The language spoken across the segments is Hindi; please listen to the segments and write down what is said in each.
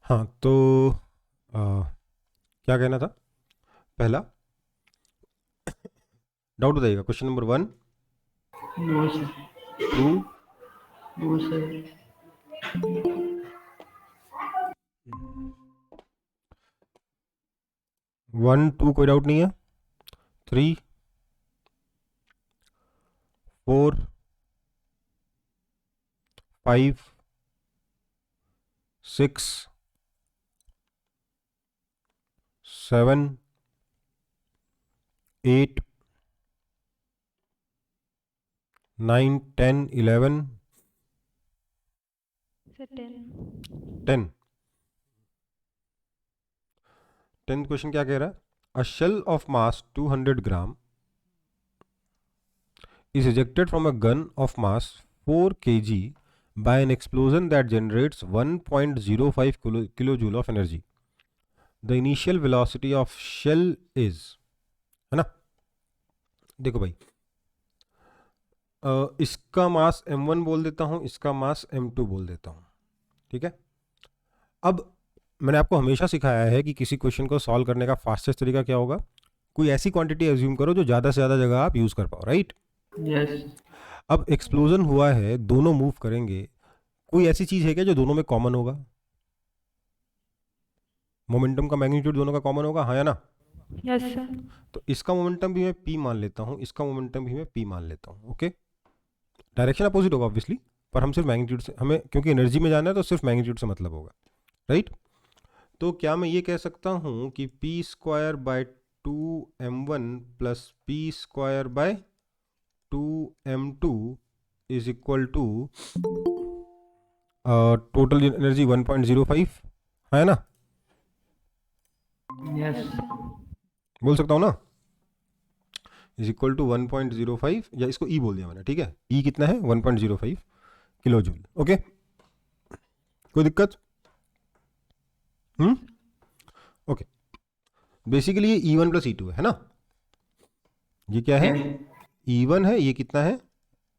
हाँ तो क्या कहना था? पहला डाउट बताइएगा। Question number 1, no sir. 2, no sir. 1 2 कोई डाउट नहीं है। 3, 4, 5, 6, 7, 8, 9, 10, 11, सर 10। 10। 10th क्वेश्चन क्या कह रहा है? A shell of mass 200 gram is ejected from a gun of mass 4 kg by an explosion that generates 1.05 kilojoule of energy. The initial velocity of shell is, है ना? देखो भाई, इसका मास m1 बोल देता हूं, इसका मास m2 बोल देता हूं, ठीक है। अब मैंने आपको हमेशा सिखाया है कि किसी क्वेश्चन को सॉल्व करने का फास्टेस्ट तरीका क्या होगा? कोई ऐसी क्वांटिटी एज्यूम करो जो ज़्यादा से ज़्यादा जगह आप यूज़ कर पाओ, राइट? यस। अब एक्सप्लोजन हुआ है, दोनों मूव करेंगे, कोई ऐसी चीज़ है क्या जो दोनों में कॉमन होगा? मोमेंटम का मैग्नीट्यूड दोनों का कॉमन होगा, हाँ या ना? Yes sir. तो इसका मोमेंटम भी मैं p मान लेता हूँ, इसका मोमेंटम भी मैं p मान लेता हूँ, ओके। डायरेक्शन अपोजिट होगा ऑब्वियसली, पर हम सिर्फ मैग्नीट्यूड से, हमें क्योंकि एनर्जी में जाना है तो सिर्फ मैग्नीट्यूड से मतलब होगा, राइट? तो क्या मैं ये कह सकता हूँ कि p square by 2m1 plus p square by 2m2 is equal to total energy 1.05, है ना? यस। Yes sir. बोल सकता हूँ ना? इज इक्वल टू 1.05, या इसको ई बोल दिया मैंने, ठीक है। ई कितना है? 1.05 किलो जूल, ओके। कोई दिक्कत? ओके। बेसिकली ये E1 प्लस E2 है ना? ये क्या है? E1 है, ये कितना है?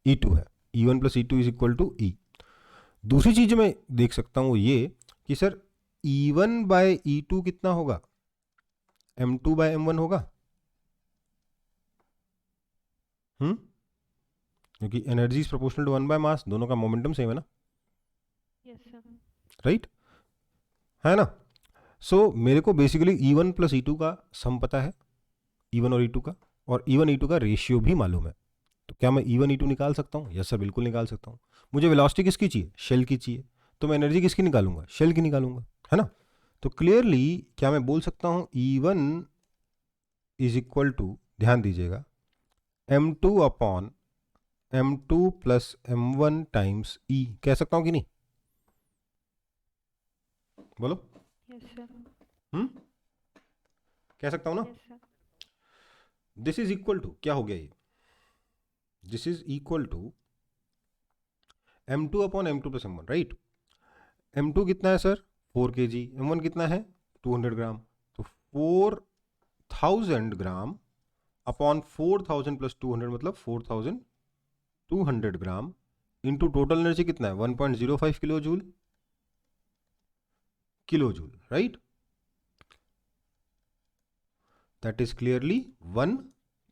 E2 है। E1 plus E2 is equal to E. दूसरी चीज जो मैं देख सकता हूँ ये कि सर E1 बाय E2 कितना होगा? M2 बाय M1 होगा। क्योंकि energy is proportional to 1 by mass, दोनों का मोमेंटम सेम है ना, यस सर। राइट? है ना? सो मेरे को बेसिकली E1 प्लस E2 का सम पता है, E1 और E2 का, और E1 E2 का रेशियो भी मालूम है। तो क्या मैं E1 E2 निकाल सकता हूँ? यस सर, बिल्कुल निकाल सकता हूँ। मुझे वेलोसिटी किसकी चाहिए? शेल की चाहिए। तो मैं एनर्जी किसकी निकालूंगा? शेल की निकालूंगा, है ना? तो क्लियरली क्या मैं बोल सकता हूँ E1 इज इक्वल टू, ध्यान दीजिएगा, M2 upon M2 plus M1 times E, कह सकता हूँ कि नहीं? बोलो। Yes sir. कह सकता हूँ ना? Yes sir. This is equal to, क्या हो गया ये? This is equal to M2 upon M2 plus M1, right? M2 कितना है सर? 4 kg। M1 कितना है? 200 ग्राम। तो 4000 ग्राम अपॉन 4000 प्लस 200 मतलब 4200 ग्राम इंटू टोटल एनर्जी कितना है? 1.05 kilo joule, right? That is clearly 1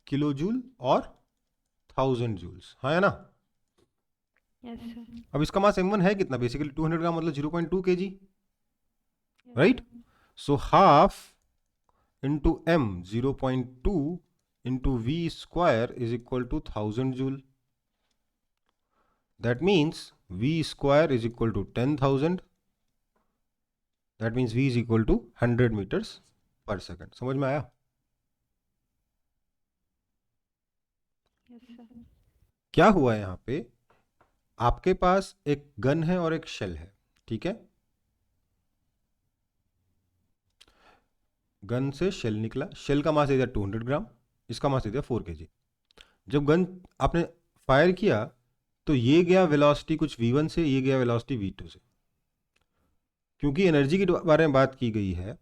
kilo joule और 1000 जूल्स, हाँ या ना? Yes sir. अब इसका मास M1 है कितना? बेसिकली 200 ग्राम मतलब 0.2 kg, right? So half into m 0.2 into v square is equal to 1000 joule. That means v square is equal to 10,000। That means v is equal to 100 metres पर सेकेंड। समझ में आया? Yes sir. क्या हुआ है यहाँ पे? आपके पास एक गन है और एक शेल है, ठीक है। गन से शेल निकला, शेल का मास दे दिया 200 ग्राम, इसका मास दे दिया 4 kg। जब गन आपने फायर किया तो ये गया वेलोसिटी कुछ v1 से, ये गया वेलोसिटी v2 से। क्योंकि एनर्जी के बारे में बात की गई है,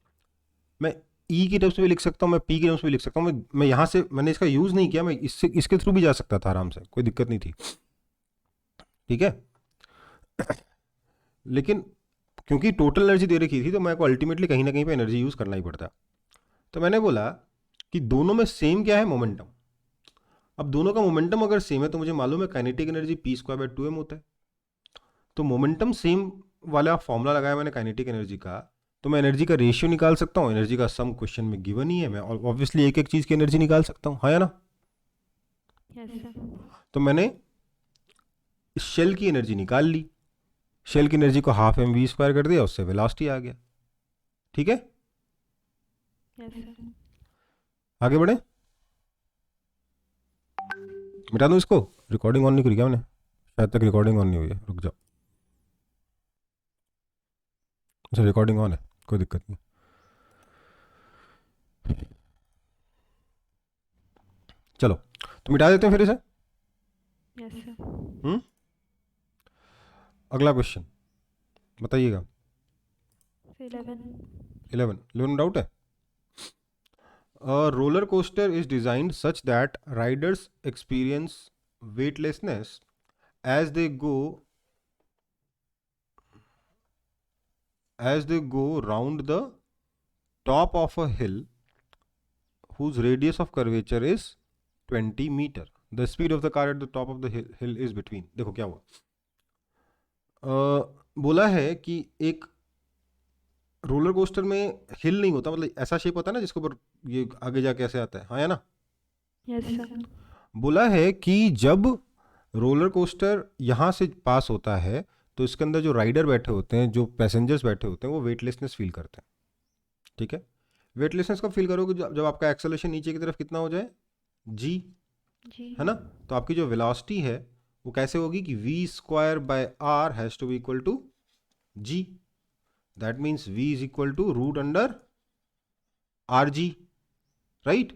मैं E की टर्म्स में भी लिख सकता हूँ, मैं P की टर्म्स में भी लिख सकता हूँ। मैं यहाँ से मैंने इसका यूज नहीं किया, मैं इससे इसके थ्रू भी जा सकता था आराम से, कोई दिक्कत नहीं थी, ठीक है। लेकिन क्योंकि टोटल एनर्जी दे रखी थी तो मेरे को अल्टीमेटली कहीं ना कहीं पे एनर्जी यूज़ करना ही पड़ता। तो मैंने बोला कि दोनों में सेम क्या है, मोमेंटम। अब दोनों का मोमेंटम अगर सेम है तो मुझे मालूम है काइनेटिक एनर्जी p²/2m होता है। तो मोमेंटम सेम वाला फॉर्मूला लगाया मैंने काइनेटिक एनर्जी का, तो मैं एनर्जी का रेशियो निकाल सकता हूँ। एनर्जी का सम क्वेश्चन में गिवन ही है, मैं ऑब्वियसली एक एक चीज़ की एनर्जी निकाल सकता हूँ, हाँ या ना। Yes, sir. तो मैंने इस शेल की एनर्जी निकाल ली, शेल की एनर्जी को हाफ mv² कर दिया, उससे वेलोसिटी आ गया। ठीक है, Yes, sir. आगे बढ़े। मिटा दूँ इसको, रिकॉर्डिंग ऑन नहीं करी क्या मैंने, शायद तक रिकॉर्डिंग ऑन नहीं हुई है, रुक जाओ। अच्छा रिकॉर्डिंग ऑन है, कोई दिक्कत नहीं। चलो तो मिटा देते हैं फिर इसे। Yes, sir. अगला क्वेश्चन बताइएगा। 11. 11 में डाउट है। A roller coaster is designed such that riders experience weightlessness as they go round the top of a hill whose radius of curvature is 20 meter. The speed of the car at the top of the hill is between, देखो क्या हुआ। बोला है कि एक रोलर कोस्टर में हिल नहीं होता, मतलब ऐसा शेप होता है ना जिसके ऊपर ये आगे जाके ऐसे आता है, हाँ या ना। Yes, sir. बोला है कि जब रोलर कोस्टर यहाँ से पास होता है तो इसके अंदर जो राइडर बैठे होते हैं, जो पैसेंजर्स बैठे होते हैं, वो वेटलेसनेस फील करते हैं। ठीक है, वेटलेसनेस कब फील करोगे, जब आपका एक्सेलरेशन नीचे की तरफ कितना हो जाए, जी, G. है ना। तो आपकी जो वेलोसिटी है वो कैसे होगी कि v²/r has to be equal to g। That means v is equal to root under rg, right.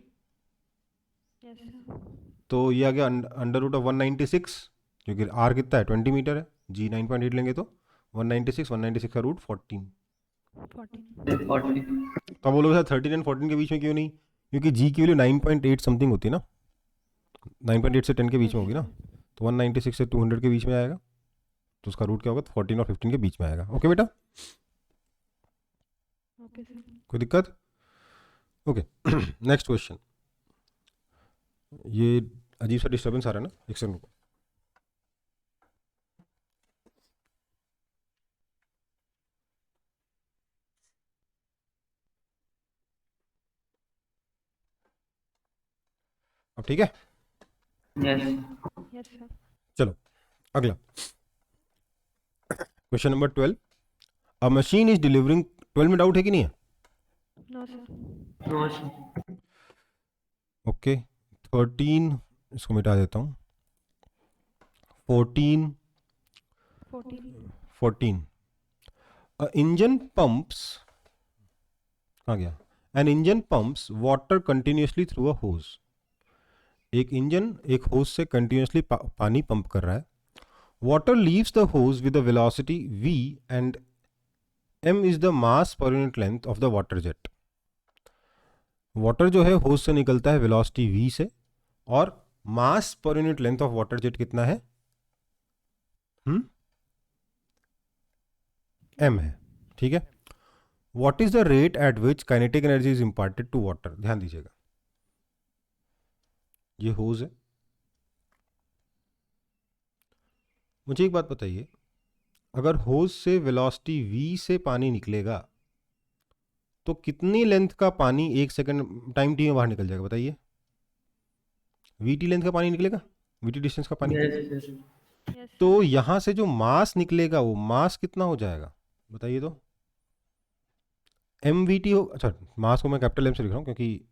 Yes, sir. तो ये आ गया अंडर रूट ऑफ 196, क्योंकि r कितना है 20 मीटर है, g 9.8 लेंगे तो 196 का रूट 14। 14. 40. तो आप बोलोगे सर 13 एंड 14 के बीच में क्यों नहीं, क्योंकि g की वैल्यू 9.8 समथिंग होती है ना, 9.8 से 10 के बीच में होगी ना। तो 196 से 200 के बीच में आएगा, तो उसका रूट क्या होगा, 14 और 15 के बीच में आएगा। ओके बेटा, Okay, sir. कोई दिक्कत। Okay next question. ये अजीब सा डिस्टर्बेंस आ रहा है ना, एक सेकंड रुको। अब ठीक है, Yes. Yes, sir. चलो अगला question number 12। A machine is delivering, 12 में डाउट है कि नहीं है। No, sir. No, sir. Okay 13 इसको मिटा देता हूँ, 14 14. इंजन पंप्स, कहाँ गया, an engine pumps water continuously through a hose. एक इंजन एक होज से कंटिन्यूसली पानी पंप कर रहा है। Water leaves the hose with the velocity v and m is the mass per unit length of the water jet. Water जो है होज से निकलता है वेलोसिटी v से, और mass per unit length of water jet कितना है, m है। ठीक है, what is the rate at which kinetic energy is imparted to water. ध्यान दीजिएगा, ये होज है। मुझे एक बात बताइए, अगर होज से वेलोसिटी v से पानी निकलेगा तो कितनी लेंथ का पानी एक सेकंड टाइम t में बाहर निकल जाएगा, बताइए। vt लेंथ का पानी निकलेगा, vt डिस्टेंस का पानी। Yes, yes. Yes, तो sir. यहां से जो मास निकलेगा वो मास कितना हो जाएगा, बताइए तो। mvt हो, अच्छा मास को मैं कैपिटल m से लिख रहा हूँ क्योंकि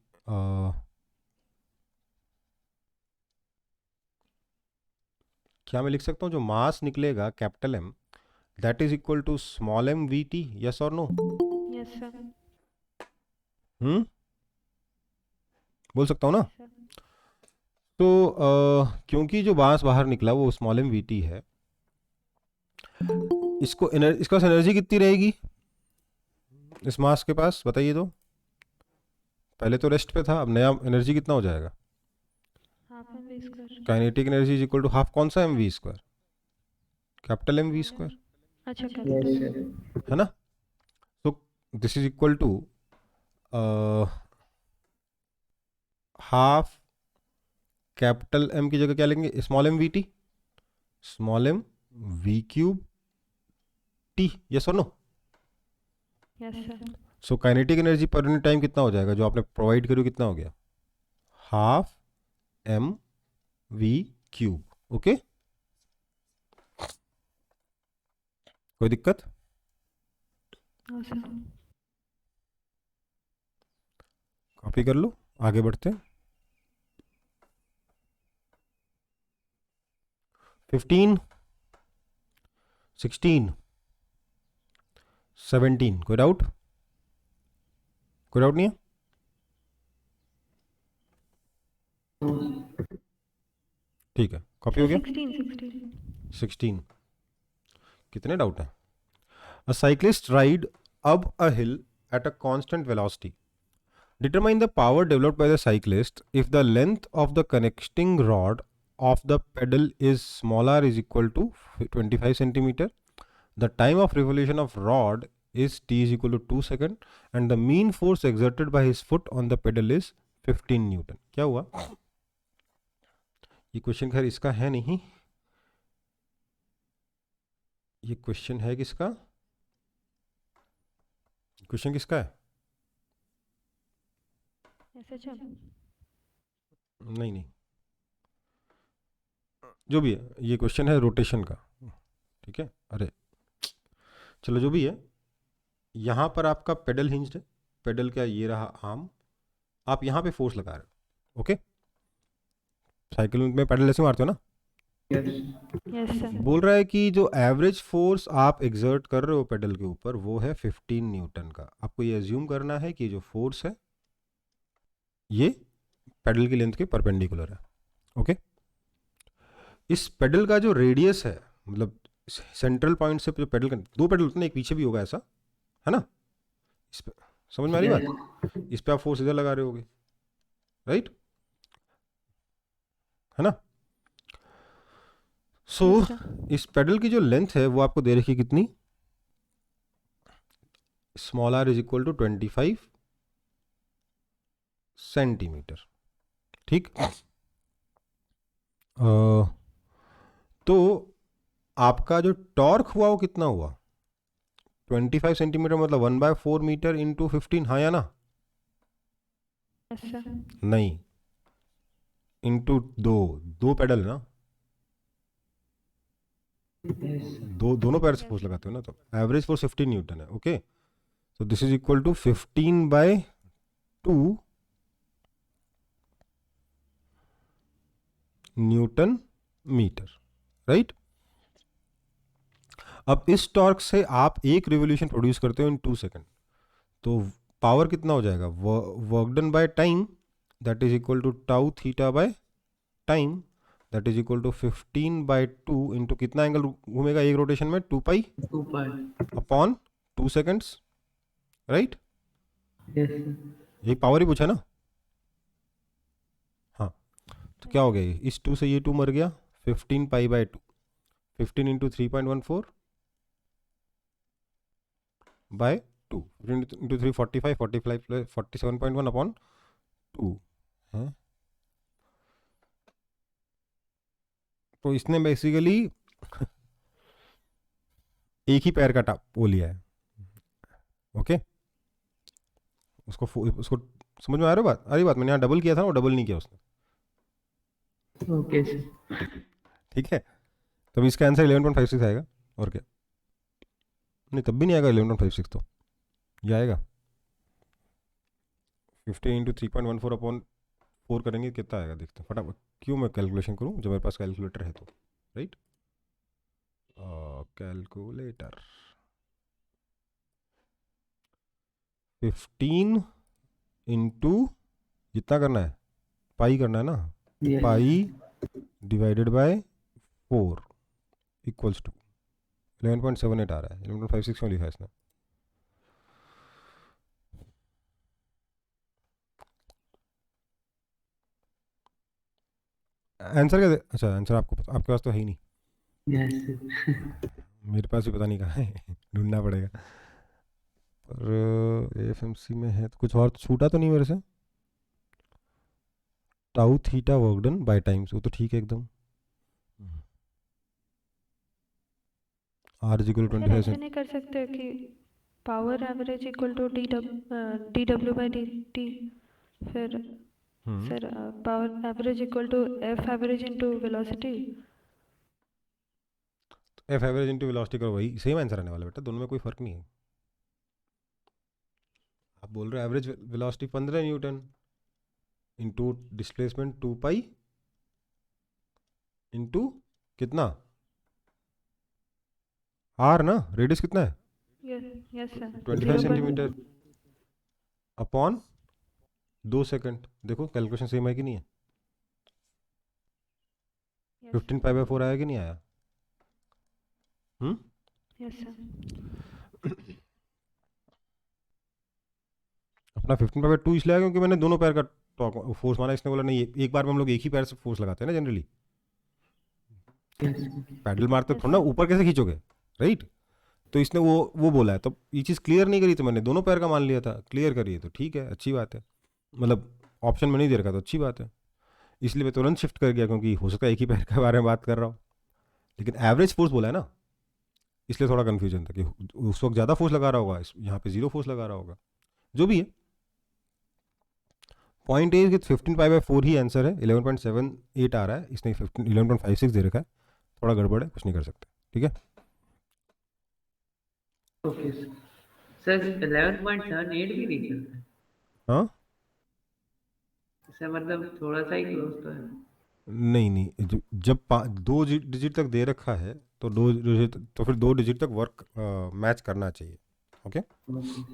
क्या मैं लिख सकता हूँ जो मास निकलेगा capital M, that is equal to small m vt, yes और नो। Yes, sir. बोल सकता हूँ ना। Sir. तो क्योंकि जो मास बाहर निकला वो स्मॉल m vt है, इसको इसका एनर्जी कितनी रहेगी इस मास के पास, बताइए तो। पहले तो रेस्ट पे था, अब नया एनर्जी कितना हो जाएगा, Half mv square. Kinetic energy is equal to half कौन सा mv², कैपिटल mv²। अच्छा Yes, कैपिटल sir. है ना. तो this is equal to half capital M की जगह क्या लेंगे, small M V T, small M V cube T. Yes और no. Yes sir so kinetic energy per unit time कितना हो जाएगा जो आपने प्रोवाइड करी, कितना हो गया, half M V cube. Okay, कोई दिक्कत. नो सर कॉपी कर लो, आगे बढ़ते हैं. 15, 16, 17. कोई डाउट, कोई डाउट नहीं है. ठीक है, कॉपी हो गया. 16. कितने डाउट हैं. अ cyclist ride up a hill at a constant velocity. Determine the power developed by the cyclist if the length of the connecting rod of the pedal is smaller is equal to 25 centimeter. The time of revolution of rod is t is equal to 2 second and the mean force exerted by his foot on the pedal is 15 Newton. क्या हुआ, ये क्वेश्चन खैर इसका है नहीं, ये क्वेश्चन है किसका, क्वेश्चन किसका है. यस अच्छा नहीं नहीं, जो भी है, ये क्वेश्चन है रोटेशन का. ठीक है, अरे चलो जो भी है, यहाँ पर आपका पेडल हिंज्ड है. पेडल क्या, ये रहा आर्म, आप यहाँ पे फोर्स लगा रहे हो. ओके, साइकिल में पेडल ऐसे मारते हो ना. Yes. यस सर बोल रहा है कि जो एवरेज फोर्स आप एग्जर्ट कर रहे हो पेडल के ऊपर वो है 15 न्यूटन का. आपको ये एज्यूम करना है कि जो फोर्स है ये पेडल की लेंथ के परपेंडिकुलर है. ओके, इस पेडल का जो रेडियस है, मतलब सेंट्रल पॉइंट से जो पेडल का, दो पेडल होते हैं, एक पीछे भी होगा ऐसा, है ना. इस पे समझ में आ रही Yes. बात, इस पे आप फोर्स इधर लगा रहे होगे, राइट, है ना. सो यस सर इस पेडल की जो लेंथ है वो आपको दे रखी है कितनी, small R is equal to 25 centimetre. ठीक, तो आपका जो टॉर्क हुआ वो कितना हुआ, 25 सेंटीमीटर मतलब 1/4 मीटर इंटू 15, हाँ या ना. यस सर नहीं, इंटू दो, दो पेडल ना, Yes. दोनों पैर से फोर्स लगाते हो ना, तो एवरेज फोर्स 15 न्यूटन है. Okay, so this is equal to 15/2 newton metre, right. अब इस टॉर्क से आप एक रिवोल्यूशन प्रोड्यूस करते हो इन 2 सेकेंड, तो पावर कितना हो जाएगा, work done by time that is equal to tau theta by time that is equal to 15/2 into कितना एंगल घूमेगा एक रोटेशन में, 2 pi 2 pi. Upon 2 seconds, right. Yes, sir. यही पावर ही पूछा ना. हाँ, तो क्या हो गया, इस 2 से ये 2 मर गया, 15 pi, 15 into 3.14 by 2, 15 into 3 45, 45 plus 47.1 upon 2 है. तो इसने बेसिकली एक ही पैर का टाप वो लिया है. ओके, उसको समझ में आ रही बात, मैंने यहाँ डबल किया था, वो डबल नहीं किया उसने. Okay, sir. ठीक है, तब इसका आंसर 11.56 आएगा. और क्या, नहीं तब भी नहीं आएगा 11.56, तो ये आएगा 15 इंटू 3.14 अपॉन 4 करेंगे कितना आएगा, देखते हैं फटाफट. क्यों मैं कैलकुलेशन करूं जब मेरे पास कैलकुलेटर है तो, राइट. कैलकुलेटर 15 इंटू जितना करना है, पाई करना है ना, Yes. Pi divided by 4 equals to 11.78 आ रहा है. 11.56 क्यों लिखा है इसने. आंसर क्या अच्छा आंसर आपको आपके पास तो है ही नहीं. Yes, sir. मेरे पास भी पता नहीं कहाँ है ढूंढना पड़ेगा। पर एएफएमसी में है तो कुछ और तो छूटा तो नहीं मेरे से। Tau theta work done bye times, वो तो ठीक है एकदम। आर इज इक्वल सर 25 ऐसे नहीं कर सकते हो कि power average equal to D W by D T, फिर sir power average equal to F average into velocity. F average into velocity करो, वही सेम आंसर आने वाला बेटा, दोनों में कोई फर्क नहीं है। आप बोल रहे हो average velocity 15 Newton into displacement 2 pi into कितना आर ना, रेडियस कितना है yes sir 25 centimetre upon 2 second. देखो कैलकुलेशन सेम है कि नहीं है। 15 पाई बाय 4 आया कि नहीं आया? Yes sir. अपना 15 पाई बाय 2 इसलिए आया क्योंकि मैंने दोनों पैर का फोर्स माना। इसने बोला नहीं एक बार में हम लोग एक ही पैर से फोर्स लगाते हैं ना जनरली, Yes. पैडल मारते थोड़ा ना ऊपर कैसे खींचोगे, राइट। तो इसने वो बोला है, तो ये चीज़ क्लियर नहीं करी, तो मैंने दोनों पैर का मान लिया था। क्लियर करिए तो ठीक है, अच्छी बात है, मतलब ऑप्शन में नहीं दे रखा तो अच्छी बात है। इसलिए मैं तुरंत शिफ्ट कर गया, क्योंकि हो सकता है एक ही पैर के बारे में बात कर रहा हूँ। लेकिन एवरेज फोर्स बोला है ना, इसलिए थोड़ा कन्फ्यूजन था कि उस वक्त ज़्यादा फोर्स लगा रहा होगा, यहाँ पे 0 फोर्स लगा रहा होगा। जो भी है, पॉइंट ए कि 15 पाई बाय 4 ही आंसर है। 11.78 आ रहा है, इसने 11.56 दे रखा है, थोड़ा गड़बड़ है, कुछ नहीं कर सकते। ठीक है, Okay, sir. Sir, 11.78 भी नहीं करता। हाँ सर मतलब थोड़ा सा ही क्लोज तो है। नहीं नहीं, जब 2 डिजिट तक दे रखा है तो 2 डिजिट, तो फिर 2 डिजिट तक वर्क मैच करना चाहिए। Okay, Okay.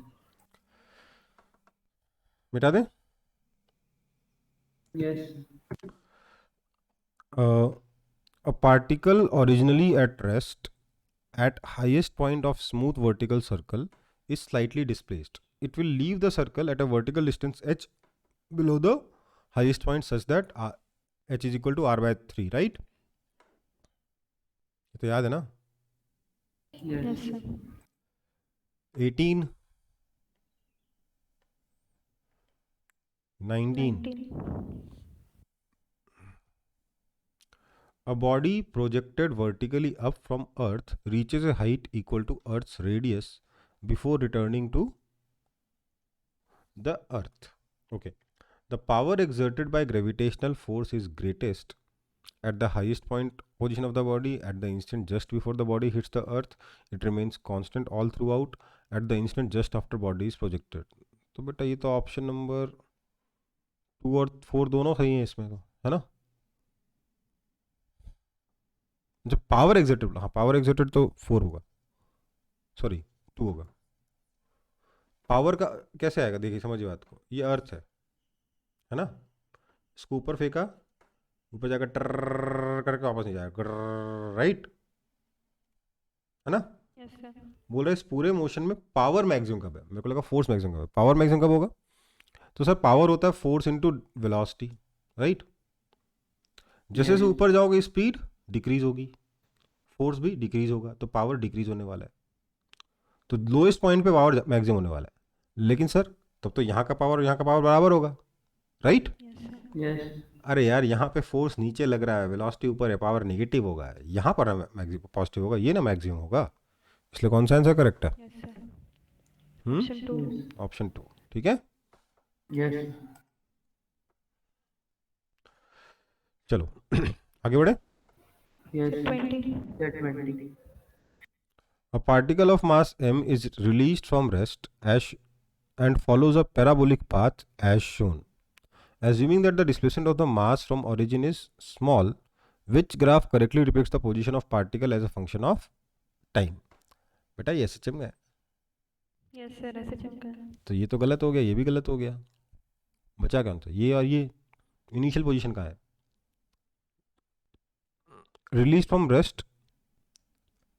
मिटा दें। Yes. A particle originally at rest at highest point of smooth vertical circle is slightly displaced. It will leave the circle at a vertical distance h below the highest point such that h is equal to r by 3, right? तो याद है ना? Yes. Yes sir. 18 19 A body projected vertically up from Earth reaches a height equal to Earth's radius before returning to the Earth. Okay. The power exerted by gravitational force is greatest at the highest point position of the body. At the instant just before the body hits the Earth, it remains constant all throughout at the instant just after body is projected. तो बेटा ये तो ऑप्शन नंबर 2 और 4 दोनों सही हैं इसमें, तो है ना। जब पावर एक्सर्टेड, हाँ पावर एक्सर्टेड तो 4 होगा, सॉरी 2 होगा। पावर का कैसे आएगा, देखिए समझिए बात को, ये अर्थ है ना, इसको ऊपर फेंका, ऊपर जाकर टर करके वापस नहीं जाएगा, राइट, है ना। Yes sir. बोल रहे इस पूरे मोशन में पावर मैक्सिमम कब है, मेरे को लगा फोर्स मैक्सिमम कब है। पावर मैक्सिमम कब होगा, तो सर पावर होता है फोर्स इनटू वेलोसिटी, राइट। जैसे जैसे ऊपर जाओगे स्पीड डिक्रीज होगी, फोर्स भी डिक्रीज होगा, तो पावर डिक्रीज होने वाला है। तो लोएस्ट पॉइंट पे पावर मैक्सिमम होने वाला है। लेकिन सर तब तो यहाँ का पावर और यहाँ का पावर बराबर होगा, राइट। Yes sir. Yes. अरे यार यहाँ पे फोर्स नीचे लग रहा है, वेलोसिटी ऊपर है, पावर नेगेटिव होगा, यहाँ पर पॉजिटिव होगा, ये ना मैक्सिमम होगा। इसलिए कौन सा आंसर करेक्ट है? Yes sir. ऑप्शन 2। ऑप्शन 2, ठीक है। Yes. चलो आगे बढ़े। Yes. 20। Yeah, 20. A particle of mass m is released from rest and follows a parabolic path as shown. Assuming that the displacement of the mass from origin is small, which graph correctly depicts the position of particle as a function of time? बेटा ये SHM है, यस सर ऐसे चमका। तो ये तो गलत हो गया, ये भी गलत हो गया, बचा कौन सा, ये और ये। इनिशियल पोजीशन कहाँ है, release from rest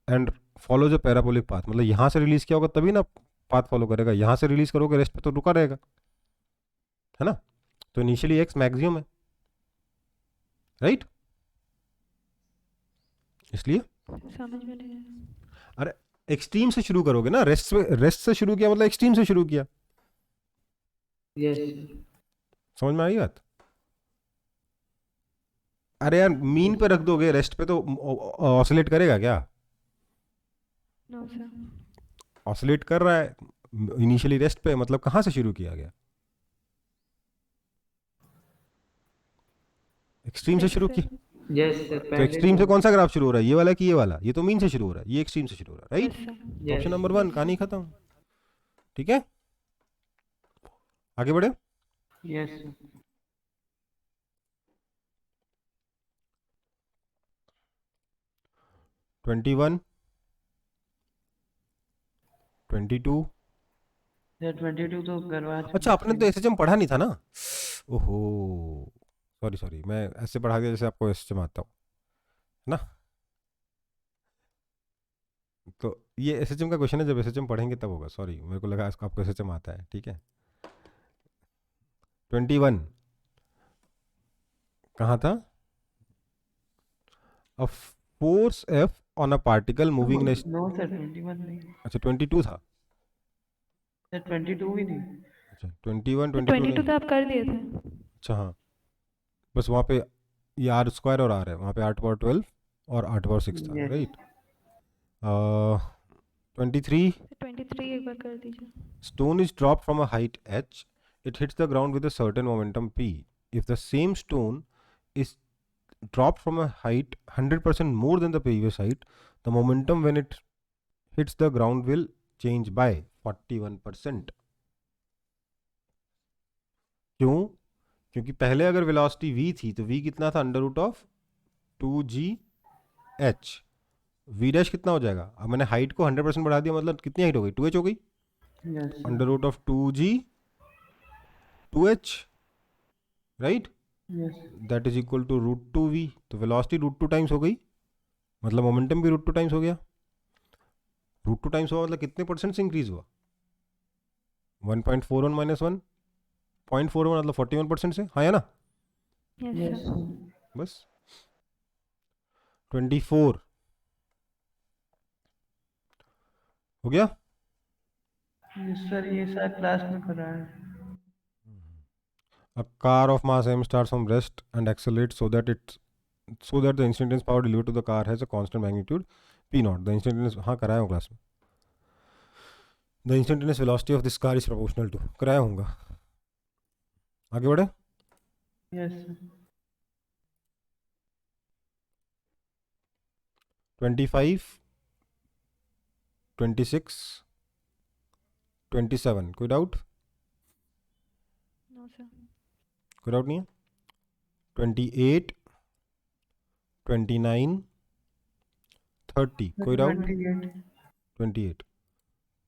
and follows a parabolic path, मतलब यहाँ से रिलीज किया होगा तभी ना पाथ फॉलो करेगा, यहाँ से रिलीज करोगे रेस्ट पे तो रुका रहेगा, है ना। तो इनिशियली एक्स मैक्सिमम है, राइट, इसलिए समझ में नहीं आया। अरे एक्सट्रीम से शुरू करोगे ना, रेस्ट से शुरू किया मतलब एक्सट्रीम से शुरू किया, यस सर। समझ में आई बात? अरे यार मीन पे रख दोगे, रेस्ट पे तो ऑसिलेट करेगा क्या? No sir. ऑसिलेट कर रहा है इनिशियली रेस्ट पे, मतलब कहाँ से शुरू किया गया? एक्सट्रीम से शुरू किया। यस सर, तो पहले एक्सट्रीम से कौन सा ग्राफ शुरू हो रहा है, ये वाला कि ये वाला? ये तो मीन से शुरू हो रहा है, ये एक्सट्रीम से शुरू हो रहा है, right? Yes sir. Yes option number 1, कहानी खत्म। ठीक है, आगे बढ़े। Yes sir. 21, 22। सर 22 तो करवा अच्छा आपने तो एसएचएम पढ़ा नहीं था ना? ओहो, सॉरी सॉरी, मैं ऐसे पढ़ा दिया जैसे आपको एसएचएम आता हूँ, है ना? तो ये एसएचएम का क्वेश्चन है, जब एसएचएम पढ़ेंगे तब होगा। सॉरी, मेरे को लगा आपको एसएचएम आता है। ठीक है, 21 कहाँ था? A force F on a particle moving next. No sir 21 नहीं अच्छा 22 था। सर, 22 भी नहीं। अच्छा 21, 22 22 नहीं। तो आप कर दिए थे। अच्छा हाँ, बस वहाँ पे ये आर स्क्वायर और आर है, वहाँ पे 8/12 और 8/6 था, Yes. राइट? 23, 23 एक बार कर दीजिए। stone is dropped from a height h, it hits the ground with a certain momentum p. If the same stone is dropped from a height 100% more than the previous height, the momentum when it hits the ground will change by 41%. क्यों? क्योंकि पहले अगर वेलोसिटी v थी तो v कितना था? Under root of 2gh। v dash कितना हो जाएगा? अब मैंने हाइट को 100% बढ़ा दिया, मतलब कितनी हाइट हो गई? 2h हो गई। Yes. sir. Under root of 2g 2h, राइट? Yes. That is equal to √2v। तो वेलोसिटी √2 टाइम्स हो गई, मतलब मोमेंटम भी √2 टाइम्स हो गया। √2 टाइम्स हुआ मतलब कितने परसेंट से इंक्रीज हुआ? 1.41 माइनस 1, 0.41 मतलब 41% से, हाँ या ना? Yes Yes. सर। sir. बस 24 हो गया। Yes, sir, ये शायद क्लास में करा है। A car of mass m starts from rest and accelerates so that the instantaneous power delivered to the car has a constant magnitude p naught. The instantaneous, हाँ कराया हूँ क्लास में। The instantaneous velocity of this car is proportional to, कराया होगा। आगे बढ़े। Yes. sir. 25, 26, 27, कोई डाउट? No sir. कोई डाउट नहीं है। 28, 29, 30, कोई doubt? 28. 28.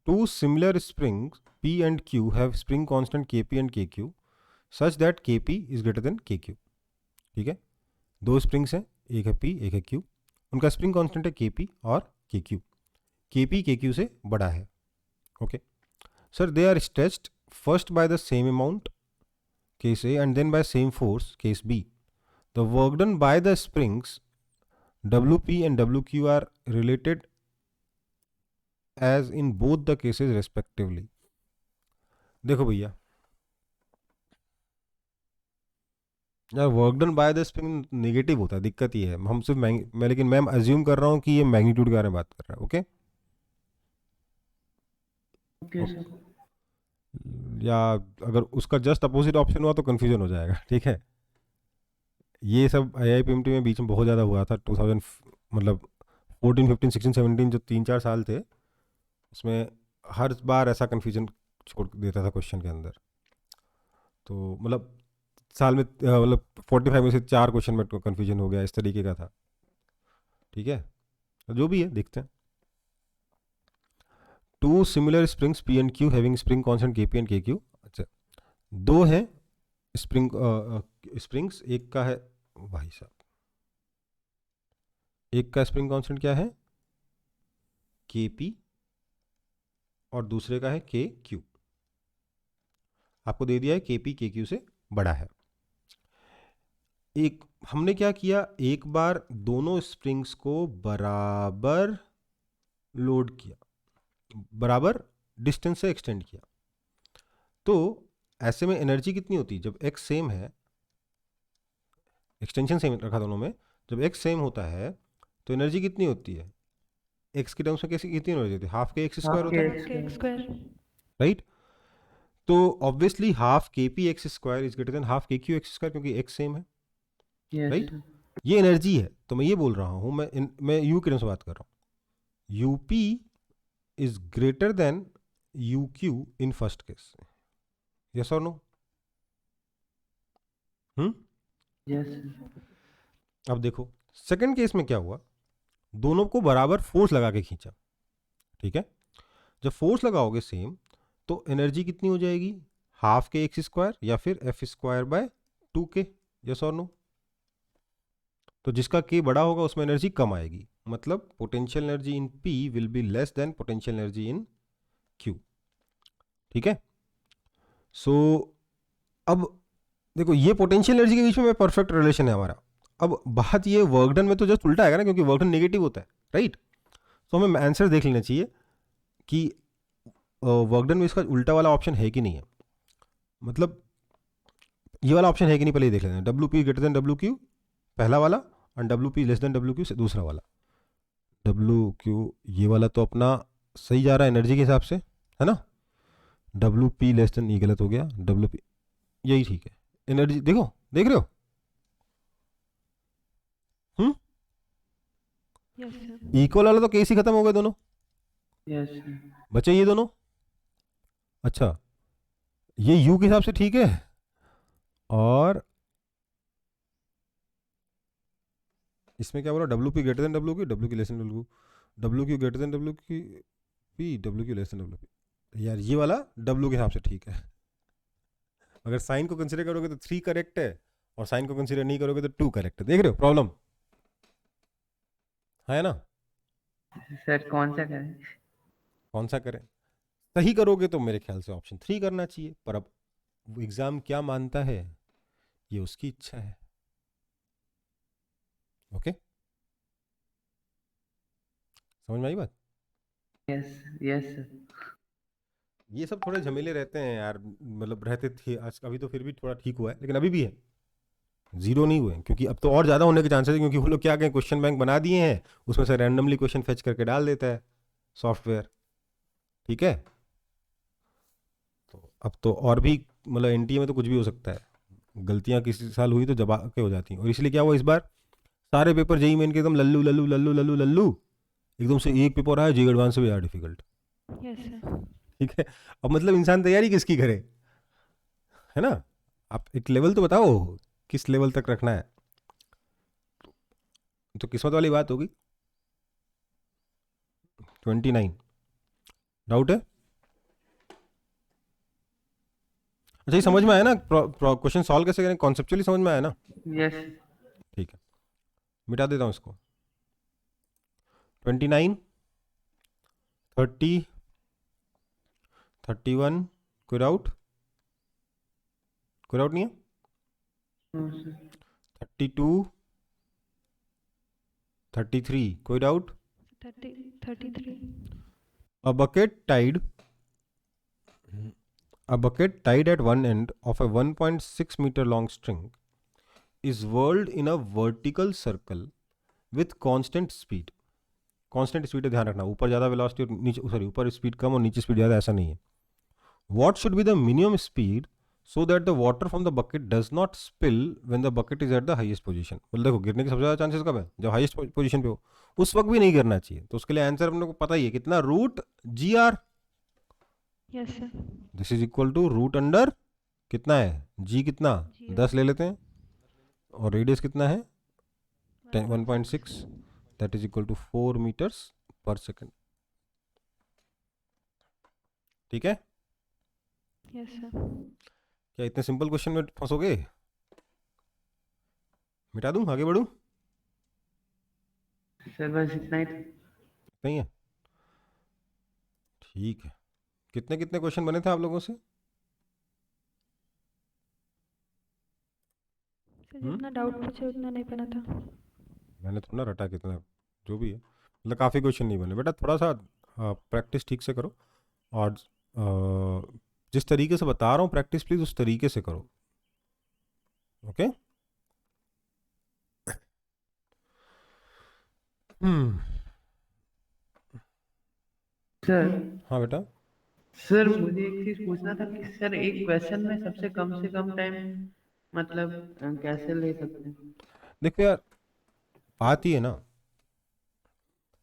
Two similar springs P and Q have spring constant Kp and Kq such that Kp is greater than Kq. ठीक है, दो स्प्रिंग्स हैं, एक है P एक है Q, उनका स्प्रिंग कांस्टेंट है Kp और Kq। Kp Kq से बड़ा है। Okay sir, they are stretched first by the same amount case A and then by same force case B. The work done by the springs Wp and Wq are related as in both the cases respectively. देखो भैया, यार work done by the spring negative होता है, दिक्कत ये है। हम सिर्फ मैं लेकिन मैम अज्यूम कर रहा हूँ कि ये मैग्नीट्यूड के बारे में बात कर रहा है। Okay Okay, sir. या अगर उसका जस्ट अपोजिट ऑप्शन हुआ तो कंफ्यूजन हो जाएगा। ठीक है, ये सब IIPMT में बीच में बहुत ज़्यादा हुआ था 2000, मतलब 14, 15, 16, 17 जो 3-4 साल थे, उसमें हर बार ऐसा कंफ्यूजन छोड़ देता था क्वेश्चन के अंदर। तो मतलब साल में मतलब 45 में से 4 क्वेश्चन में कंफ्यूजन हो गया, इस तरीके का था। ठीक है, तो जो भी है देखते हैं। Two similar springs P and Q having spring constant Kp and Kq। अच्छा, दो हैं स्प्रिंग्स, एक का है भाई साहब, एक का स्प्रिंग कांस्टेंट क्या है Kp और दूसरे का है Kq। आपको दे दिया है Kp Kq से बड़ा है। एक हमने क्या किया, एक बार दोनों स्प्रिंग्स को बराबर लोड किया, बराबर डिस्टेंस से एक्सटेंड किया। तो ऐसे में एनर्जी कितनी होती है जब एक्स सेम है, एक्सटेंशन सेम रखा दोनों में, जब एक्स सेम होता है तो एनर्जी कितनी होती है, एक्स के टर्म्स में कैसी कितनी एनर्जी होती है, हाफ के एक्स स्क्वायर होता है, के एक्स स्क्वायर। राइट। तो ऑब्वियसली हाफ के P x square is greater than half के क्यू एक्स स्क्वायर, क्योंकि एक्स सेम है, Yes, राइट। sir. ये एनर्जी है। तो मैं ये बोल रहा हूँ, मैं यू के टर्म्स में बात कर रहा हूँ, U P is greater than you Q in first case, yes और नो? Yes, sir. अब देखो सेकंड केस में क्या हुआ, दोनों को बराबर फोर्स लगा के खींचा, ठीक है। जब फोर्स लगाओगे सेम तो एनर्जी कितनी हो जाएगी, हाफ के एक्स स्क्वायर या फिर F square by 2k, yes और नो? तो जिसका k बड़ा होगा उसमें एनर्जी कम आएगी, मतलब potential energy in P will be less than potential energy in Q, ठीक है। सो अब देखो ये पोटेंशियल एनर्जी के बीच में परफेक्ट रिलेशन है हमारा। अब बात ये वर्क डन में तो जस्ट उल्टा आएगा ना, क्योंकि वर्क डन नेगेटिव होता है, राइट। तो हमें आंसर देख लेना चाहिए कि वर्क डन में इसका उल्टा वाला ऑप्शन है कि नहीं है, मतलब ये वाला ऑप्शन है कि नहीं, पहले ये देख लेते हैं। W P greater than W Q पहला वाला, और W P less than W Q दूसरा वाला। डब्ल्यू क्यू ये वाला तो अपना सही जा रहा है एनर्जी के हिसाब से, है ना। डब्ल्यू पी लेस देन, ये गलत हो गया, डब्ल्यू पी यही ठीक है। एनर्जी देखो, देख रहे हो, यस सर। इक्वल वाला तो केस ही खत्म हो गए दोनों, Yes, sir. बचे ये दोनों। अच्छा ये यू के हिसाब से ठीक है, और इसमें क्या बोला, W P greater than W Q, W की less than W, W Q greater than W की P, W Q less than W P. यार ये वाला डब्ल्यू के हिसाब से ठीक है। अगर साइन को कंसीडर करोगे तो 3 करेक्ट है, और साइन को कंसीडर नहीं करोगे तो 2 करेक्ट है। देख रहे हो प्रॉब्लम है ना। Sir, कौन सा करें? कौन सा करें, सही करोगे तो मेरे ख्याल से ऑप्शन 3 करना चाहिए, पर अब एग्जाम क्या मानता है ये उसकी इच्छा है। ओके, समझ में आई बात। Yes, yes, sir. ये सब थोड़े झमेले रहते हैं यार, मतलब रहते थे आज, अभी तो फिर भी थोड़ा ठीक हुआ है, लेकिन अभी भी है, जीरो नहीं हुए, क्योंकि अब तो और ज़्यादा होने के चांसेस है, क्योंकि वो लोग क्या कहें, क्वेश्चन बैंक बना दिए हैं, उसमें से रैंडमली क्वेश्चन फेच करके डाल देता है सॉफ्टवेयर, ठीक है। तो अब तो और भी, मतलब एनटीए में तो कुछ भी हो सकता है, गलतियाँ किसी साल हुई तो जबा के हो जाती हैं, और इसलिए क्या हुआ इस बार, सारे पेपर जेई मेन के एकदम लल्लू लल्लू लल्लू लल्लू लल्लू, एकदम से एक पेपर आया जेई एडवांस से भी ज़्यादा डिफिकल्ट, यस सर। ठीक है। अब मतलब इंसान तैयारी किसकी करे, है ना। आप एक लेवल तो बताओ किस लेवल तक रखना है, तो किस्मत वाली बात होगी। 29 डाउट है। अच्छा ये समझ में आया ना, क्वेश्चन सॉल्व कैसे करें, कॉन्सेप्चुअली समझ में आया ना। Yes. ठीक है, मिटा देता हूँ इसको। 29, 30, 31, कोई डाउट, कोई डाउट नहीं है। No, sir. 32, 33, कोई doubt. 33। A bucket tied at one end of a 1.6 meter long string is whirled in a vertical circle with constant speed. Constant speed ध्यान रखना, ऊपर ज़्यादा वेलोसिटी और नीचे, सॉरी ऊपर स्पीड कम और नीचे स्पीड ज़्यादा, ऐसा नहीं है। What should be the minimum speed so that the water from the bucket does not spill when the bucket is at the highest position. मतलब देखो गिरने के सबसे ज़्यादा चांसेस कब है, जब हाईएस्ट पोजीशन पे हो, उस वक्त भी नहीं गिरना चाहिए। तो उसके लिए आंसर अपने को पता ही है कितना, root g r, yes sir. This is equal to root under कितना है जी, कितना G 10 ले लेते हैं, और रेडियस कितना है 1.6, that is equal to 4 metres पर सेकेंड, ठीक है। Yes sir. क्या इतने सिंपल क्वेश्चन में फंसोगे, मिटा दूं, आगे बढ़ूं, Sir, बस इतना ही था. नहीं है, ठीक है। कितने कितने क्वेश्चन बने थे आप लोगों से, सर जितना डाउट पूछे उतना नहीं बना था। मैंने थोड़ा रटा कितना, जो भी है। मतलब काफ़ी क्वेश्चन नहीं बने बेटा, थोड़ा सा प्रैक्टिस ठीक से करो, और जिस तरीके से बता रहा हूँ प्रैक्टिस प्लीज़ उस तरीके से करो, ओके। सर हाँ बेटा। सर मुझे एक चीज पूछना था कि सर एक क्वेश्चन में सबसे कम से कम टाइम मतलब कैसे ले सकते हैं? देखो यार, बात ये है ना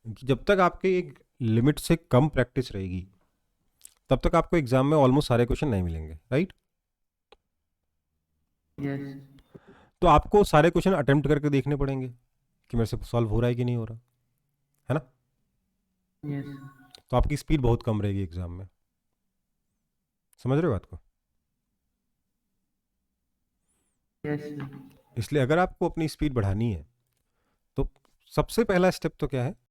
कि जब तक आपके एक लिमिट से कम प्रैक्टिस रहेगी तब तक आपको एग्जाम में ऑलमोस्ट सारे क्वेश्चन नहीं मिलेंगे, राइट। यस तो आपको सारे क्वेश्चन अटेम्प्ट करके देखने पड़ेंगे कि मेरे से सॉल्व हो रहा है कि नहीं हो रहा, है ना। यस तो आपकी स्पीड बहुत कम रहेगी एग्जाम में, समझ रहे हो बात को। यस इसलिए अगर आपको अपनी स्पीड बढ़ानी है तो सबसे पहला स्टेप तो क्या है